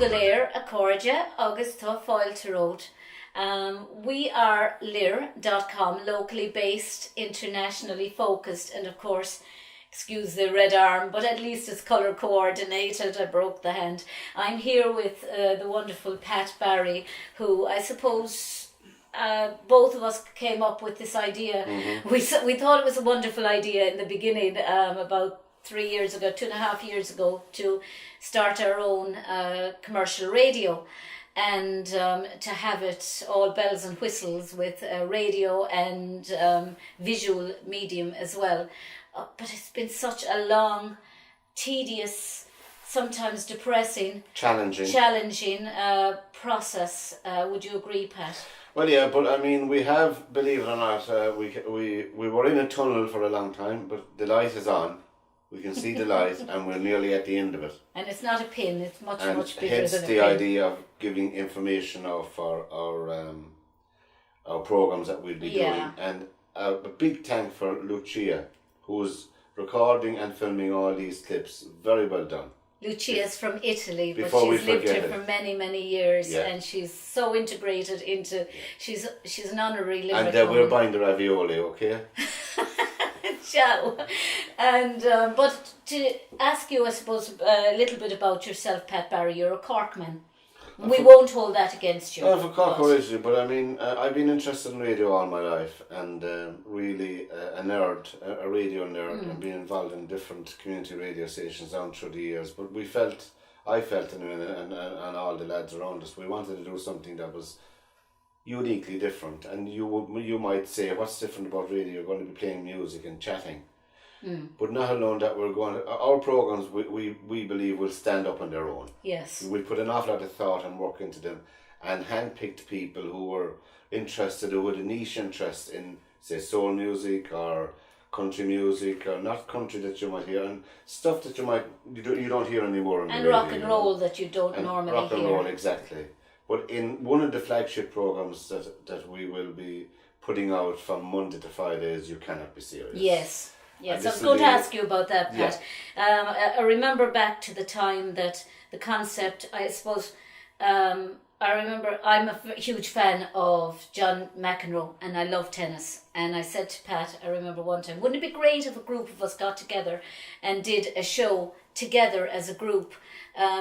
Galéir, Accordia, August Foil to Road. We are lir.com, locally based, internationally focused, and of course, excuse the red arm, but at least it's colour coordinated. I broke the hand. I'm here with the wonderful Pat Barry, who I suppose both of us came up with this idea. Mm-hmm. We thought it was a wonderful idea in the beginning, about 3 years ago, 2.5 years ago, to start our own commercial radio, and to have it all bells and whistles with radio and visual medium as well. But it's been such a long, tedious, sometimes depressing, challenging process. Would you agree, Pat? Well, yeah, but I mean, we have, believe it or not, we were in a tunnel for a long time, but the light is on. We can see the light, and we're nearly at the end of it. And it's not a pin; it's much bigger than a pin. Hence the idea of giving information of our programs that we'll be doing. And a big thank for Lucia, who's recording and filming all these clips. Very well done. Lucia's from Italy, but she's lived here for many years, and she's so integrated into. She's an honorary liver. And we're buying the ravioli, okay? Ciao. And but to ask you, I suppose, a little bit about yourself, Pat Barry. You're a Corkman. We won't hold that against you. For Cork originally, but I mean, I've been interested in radio all my life, and really a nerd, a radio nerd, and been involved in different community radio stations down through the years. But I felt, and all the lads around us, we wanted to do something that was uniquely different. And you might say, what's different about radio? You're going to be playing music and chatting. But not alone that, our programs we believe will stand up on their own. Yes. We put an awful lot of thought and work into them, and handpicked people who were interested, who had a niche interest in, say, soul music or country music, or not country that you might hear, and stuff that you don't hear anymore on the radio. And rock and roll that you don't normally hear. Rock and roll, exactly. But in one of the flagship programs that we will be putting out from Monday to Fridays, You Cannot Be Serious. Yes. Yes, I was going to ask you about that, Pat. Yeah. I remember back to the time that the concept, I suppose, I remember I'm a huge fan of John McEnroe, and I love tennis. And I said to Pat, I remember one time, wouldn't it be great if a group of us got together and did a show together as a group,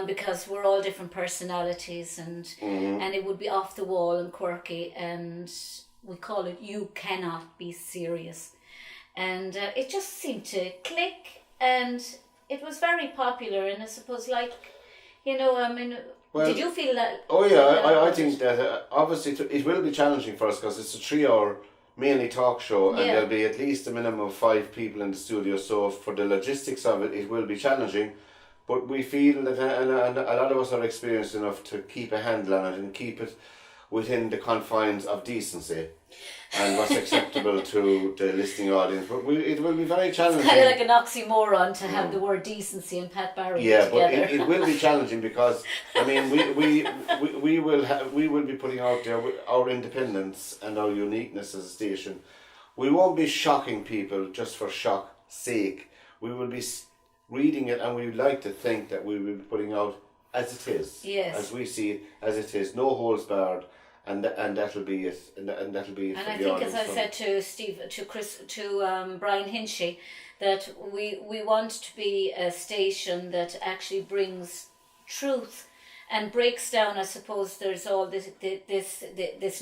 because we're all different personalities, and it would be off the wall and quirky, and we call it You Cannot Be Serious. And it just seemed to click, and it was very popular. And I suppose, did you feel that? Oh yeah, I think that obviously it will be challenging for us, because it's a 3-hour mainly talk show, and there'll be at least a minimum of 5 people in the studio. So for the logistics of it will be challenging. But we feel that, and a lot of us are experienced enough to keep a handle on it and keep it within the confines of decency and what's acceptable to the listening audience. But it will be very challenging. It's kind of like an oxymoron to have the word decency and Pat Barry together. But it will be challenging, because I mean we will be putting out there our independence and our uniqueness as a station. We won't be shocking people just for shock's sake. We will be reading it, and we would like to think that we will be putting out as it is, as we see it, as it is, no holes barred. And that'll be it. And that'll be it. And I think, as I said to Steve, to Chris, to Brian Hinchy, that we want to be a station that actually brings truth and breaks down. I suppose there's all this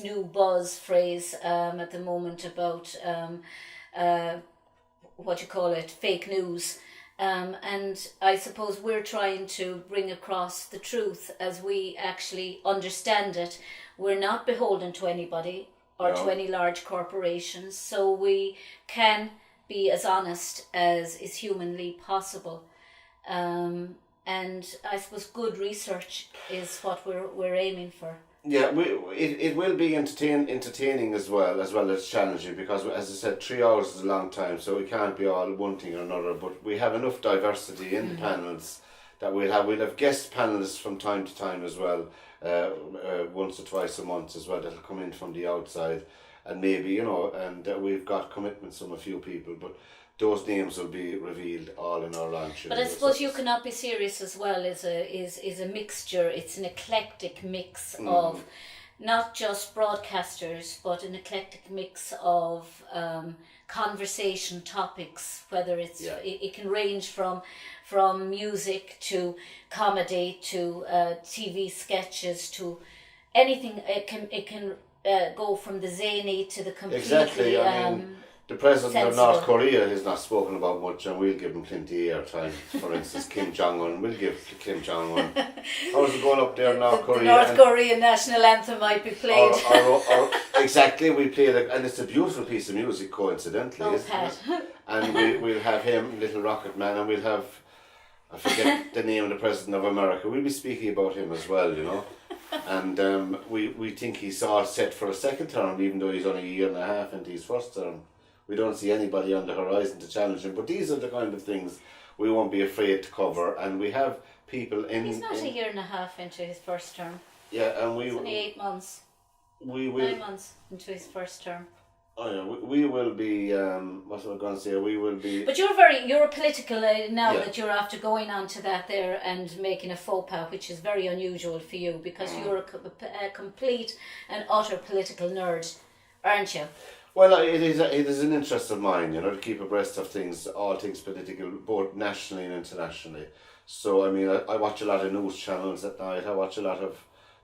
new buzz phrase at the moment about fake news. And I suppose we're trying to bring across the truth as we actually understand it. We're not beholden to anybody or to any large corporations, so we can be as honest as is humanly possible. And I suppose good research is what we're aiming for. Yeah, it will be entertaining as well as challenging, because, as I said, 3 hours is a long time, so we can't be all one thing or another. But we have enough diversity in the panels that we'll have guest panelists from time to time as well, once or twice a month as well that'll come in from the outside, and maybe, you know, and we've got commitments from a few people, but those names will be revealed all in our launch. But I suppose You Cannot Be Serious as well is a mixture. It's an eclectic mix of not just broadcasters, but an eclectic mix of conversation topics, whether it's it can range from music to comedy to TV sketches to anything. It can go from the zany to the completely exactly. I mean, the president sensible. of North Korea has not spoken about much, and we'll give him plenty of airtime. For instance, Kim Jong-un, we'll give Kim Jong-un. How's it going up there in North Korea? The North Korean national anthem might be played. Exactly, we played it, and it's a beautiful piece of music, coincidentally, isn't it? And we'll have him, Little Rocket Man, and we'll have, I forget the name of the president of America. We'll be speaking about him as well, you know. And we think he's all set for a second term, even though he's only a year and a half into his first term. We don't see anybody on the horizon to challenge him. But these are the kind of things we won't be afraid to cover. And we have people in... He's not a year and a half into his first term. Yeah, and It's only 8 months. We will... 9 months into his first term. Oh yeah, we will be, what am I going to say, we will be... But you're political now that you're after going on to that there and making a faux pas, which is very unusual for you, because you're a complete and utter political nerd, aren't you? Well, it is an interest of mine, you know, to keep abreast of things, all things political, both nationally and internationally. So, I mean, I watch a lot of news channels at night, I watch a lot of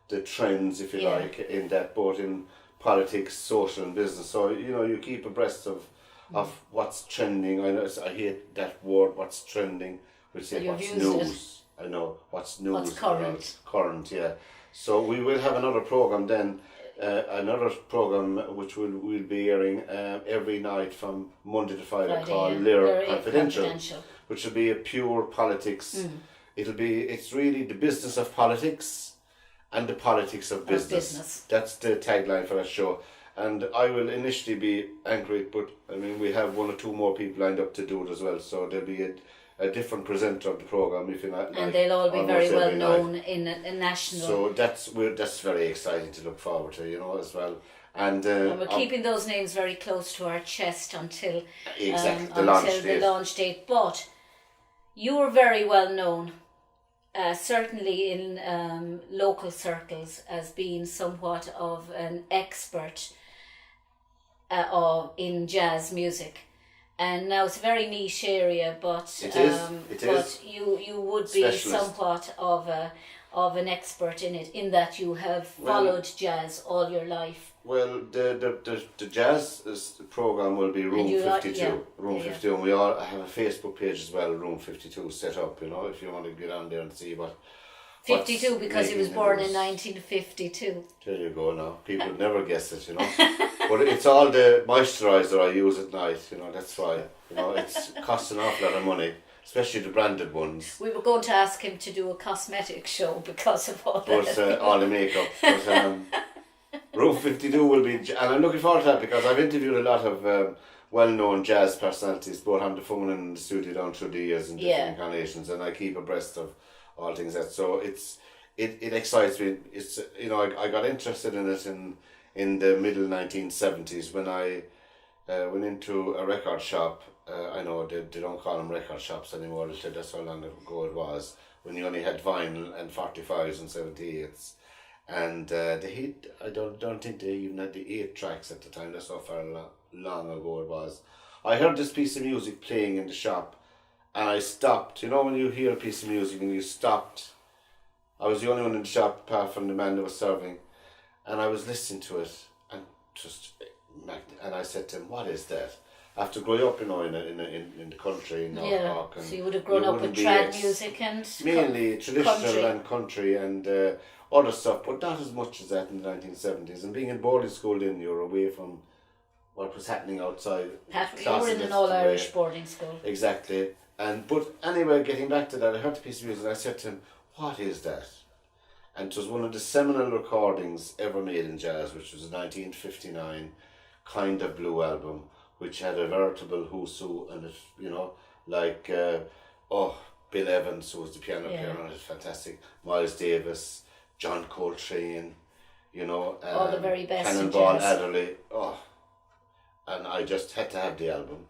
the trends, if you like, in that, both in politics, social and business. So, you know, you keep abreast of what's trending. I know I hate that word, what's trending. We say what's news. I know what's news. What's current. Current, yeah. So we will have another program then, which we'll be airing every night from Monday to Friday called Lyra Confidential, which will be a pure politics. It's really the business of politics and the politics of business. That's the tagline for that show. And I will initially be anchoring, but I mean, we have 1 or 2 more people lined up to do it as well. So there'll be a different presenter of the programme, if you like. And they'll all be very well known in a national. So that's very exciting to look forward to, you know, as well. And we're keeping those names very close to our chest until the launch date. But you were very well known. Certainly in local circles as being somewhat of an expert in jazz music, and now it's a very niche area, but it is. You would be somewhat of an expert in it, in that you have followed jazz all your life. Well, the jazz program will be Room 52. Room 52, and we all have a Facebook page as well, Room 52 set up, you know, if you want to get on there and see what... 52 because he was born in 1952. There you go now. People would never guess it, you know. But it's all the moisturiser I use at night, you know, that's why. You know, it's costs an awful lot of money, especially the branded ones. We were going to ask him to do a cosmetic show because of all that. But all the makeup. But, Room 52 will be, and I'm looking forward to that because I've interviewed a lot of well-known jazz personalities, both on the phone and in the studio down through the years in different incarnations, and I keep abreast of all things that. So it excites me. It's, you know, I got interested in it in the middle 1970s when I went into a record shop. I know they don't call them record shops anymore. That's how long ago it was, when you only had vinyl and 45s and 78s. And I don't think they even had the 8 tracks at the time. That's how far long ago it was. I heard this piece of music playing in the shop, and I stopped. You know, when you hear a piece of music and you stopped, I was the only one in the shop apart from the man that was serving, and I was listening to it, and I said to him, "What is that?" After growing up, you know, in the country in North Cork, and so you would have grown up with trad music and mainly traditional and country and other stuff, but not as much as that in the 1970s. And being in boarding school, then you're away from what was happening outside. You were in an all-Irish boarding school. Exactly. But anyway, getting back to that, I heard the piece of music and I said to him, "What is that?" And it was one of the seminal recordings ever made in jazz, which was a 1959 Kind of Blue album, which had a veritable who's who in it, you know, like Bill Evans, who was the piano player on it, fantastic. Miles Davis, John Coltrane, you know, All the very best in Cannonball jazz. Adderley. Oh, and I just had to have the album.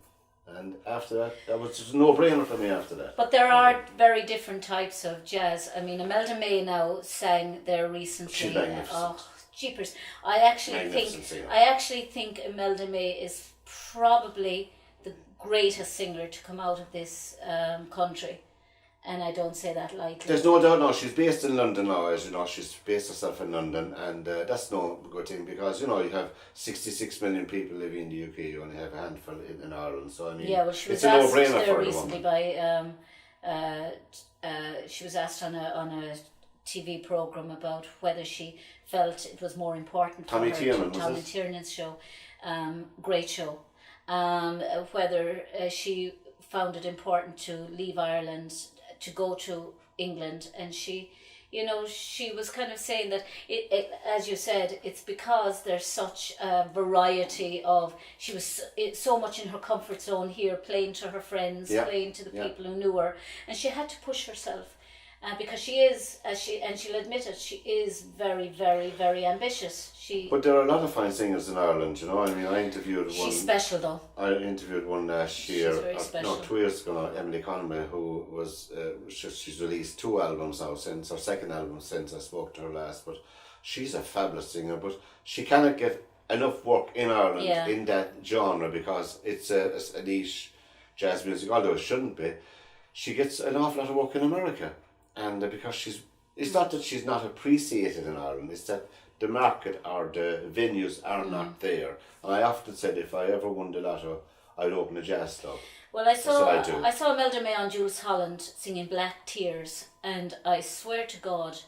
And after that was just a no-brainer for me after that. But there are very different types of jazz. I mean, Imelda May now sang there recently. She's magnificent. Oh, jeepers! I actually Magnificent singer. think Imelda May is probably the greatest singer to come out of this country, and I don't say that lightly. There's no doubt now, she's based in London now, as you know, she's based herself in London, and that's no good thing because, you know, you have 66 million people living in the UK, you only have a handful in Ireland, so I mean, Yeah, well, she was it's a asked no-brainer there for the recently woman. by she was asked on a TV program about whether she felt it was more important Tommy for her Tiernan, was Tommy it? Tiernan's show, great show, whether she found it important to leave Ireland to go to England, and she, you know, she was kind of saying that it as you said, it's because there's such a variety of, she was so much in her comfort zone here, playing to her friends, Yeah, playing to the yeah. people who knew her, and she had to push herself. Because she is, and she'll admit it, she is very, very, very ambitious. But there are a lot of fine singers in Ireland, you know. I mean, I interviewed one. She's special though. I interviewed one last year. She's very special. No, 2 years ago now, Emily Conway, who was she's released 2 albums now since her second album since I spoke to her last. But she's a fabulous singer. But she cannot get enough work in Ireland Yeah. in that genre because it's a niche jazz music, although it shouldn't be. She gets an awful lot of work in America. And because it's not that she's not appreciated in Ireland, it's that the market or the venues are not there. And I often said if I ever won the lotto, I'd open a jazz club. Well, I saw what I do. I saw Imelda May on Jules Holland singing Black Tears, and I swear to God,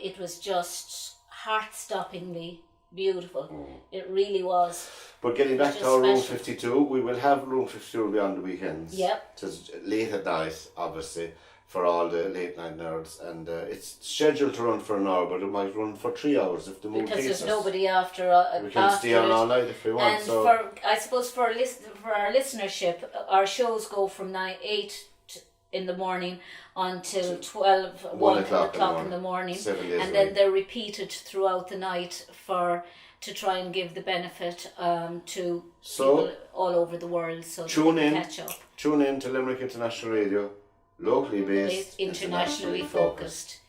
it was just heart-stoppingly beautiful. It really was. But getting back to Just our Room special. 52, we will have Room 52 beyond the weekends. Yep. It's late at night, obviously, for all the late night nerds. And it's scheduled to run for an hour, but it might run for 3 hours if the mood Because takes there's us. nobody after We can after stay on it. all night if we want. And So for, I suppose for our listenership, our shows go from 8 in the morning until 1 o'clock in the morning, 7 days and a then week. they're repeated throughout the night to try and give the benefit to So, people all over the world, so tune they can in. catch up. Tune in to Limerick International Radio, locally based, Internationally focused.